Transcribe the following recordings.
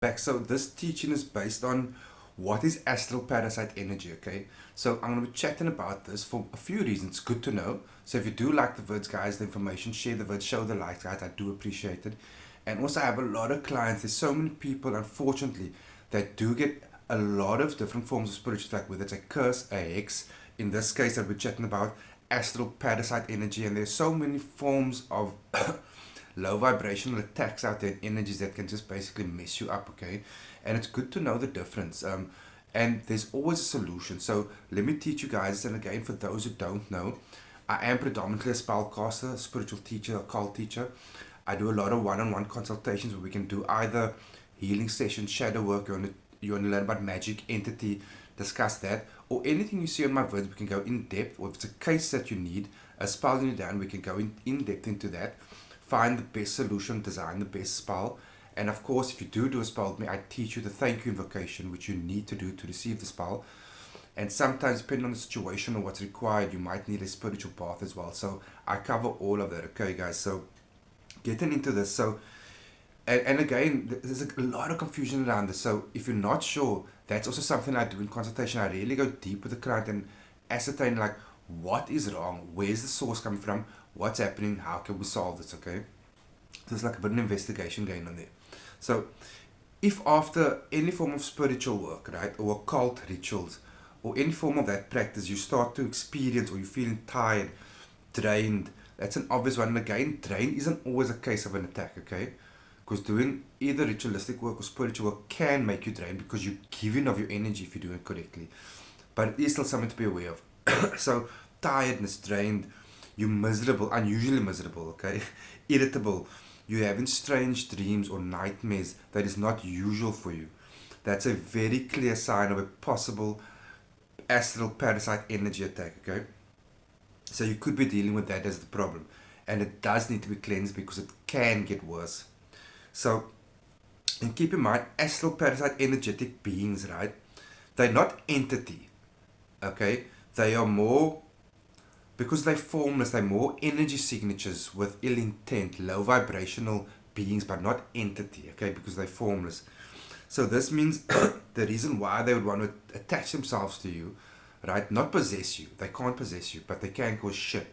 back. So this teaching is based on what is astral parasite energy, okay? So I'm going to be chatting about this for a few reasons. Good to know. So if you do like the vids, guys, the information, share the vids, show the likes, guys. I do appreciate it. And also I have a lot of clients. There's so many people, unfortunately, that do get a lot of different forms of spiritual attack, whether it's a curse, a hex, in this case that we're chatting about, astral parasite energy, and there's so many forms of low vibrational attacks out there, energies that can just basically mess you up, okay? And it's good to know the difference. And there's always a solution. So let me teach you guys, and again, for those who don't know, I am predominantly a spellcaster, a spiritual teacher, a cult teacher. I do a lot of one-on-one consultations where we can do either healing sessions, shadow work, you want to learn about magic, entity, discuss that, or anything you see on my vids, we can go in depth, or if it's a case that you need, a spell you down, we can go in depth into that, find the best solution, design the best spell. And of course, if you do a spell with me, I teach you the thank you invocation, which you need to do to receive the spell. And sometimes, depending on the situation or what's required, you might need a spiritual path as well. So I cover all of that, okay, guys? So getting into this. So and again, there's a lot of confusion around this. So if you're not sure, that's also something I do in consultation. I really go deep with the client and ascertain like what is wrong, where's the source coming from, what's happening, how can we solve this, okay? There's like a bit of an investigation going on there. So if after any form of spiritual work, right, or occult rituals, or any form of that practice, you start to experience or you're feeling tired, drained, that's an obvious one. And again, drain isn't always a case of an attack, okay? Because doing either ritualistic work or spiritual work can make you drained because you're giving of your energy if you do it correctly. But it is still something to be aware of. So, tiredness, drained, you're miserable, unusually miserable, okay? Irritable, you're having strange dreams or nightmares that is not usual for you. That's a very clear sign of a possible astral parasite energy attack, okay? So you could be dealing with that as the problem. And it does need to be cleansed because it can get worse. So, and keep in mind, astral parasite energetic beings, right? They're not entity, okay? They are more, because they're formless, they're more energy signatures with ill intent, low vibrational beings, but not entity, okay? Because they're formless. So this means the reason why they would want to attach themselves to you, right? Not possess you. They can't possess you, but they can cause shit.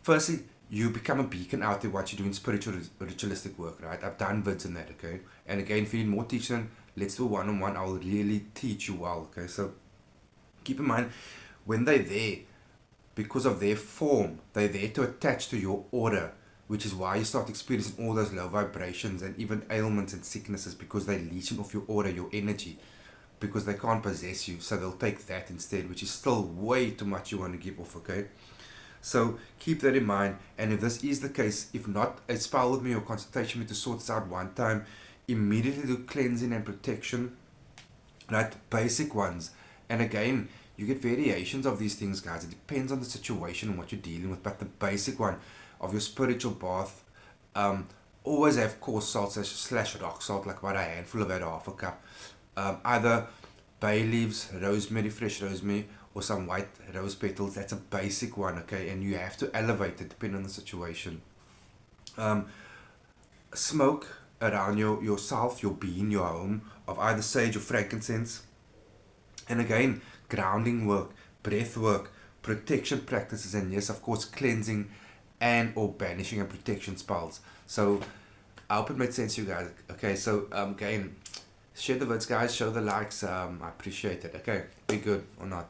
Firstly, you become a beacon out there what you're doing spiritual ritualistic work, right? I've done vids in that, okay? And again, if you need more teaching, let's do one-on-one. I'll really teach you well, okay? So keep in mind, when they're there, because of their form, they're there to attach to your aura, which is why you start experiencing all those low vibrations and even ailments and sicknesses because they're leeching off your aura, your energy, because they can't possess you. So they'll take that instead, which is still way too much you want to give off, okay? So keep that in mind. And if this is the case, if not, a spell with me or consultation with me to sort this out one time, immediately do cleansing and protection, right? Basic ones. And again, you get variations of these things, guys. It depends on the situation and what you're dealing with. But the basic one of your spiritual bath, always have coarse salt slash rock salt, like about a handful of that, half a cup. Either bay leaves, rosemary, fresh rosemary, or some white rose petals. That's a basic one, okay? And you have to elevate it depending on the situation. Smoke around yourself, your being, your home, of either sage or frankincense. And again, grounding work, breath work, protection practices, and yes, of course, cleansing and or banishing and protection spells. So I hope it made sense to you guys. Okay, so again, share the vids, guys, show the likes. I appreciate it. Okay, be good or not.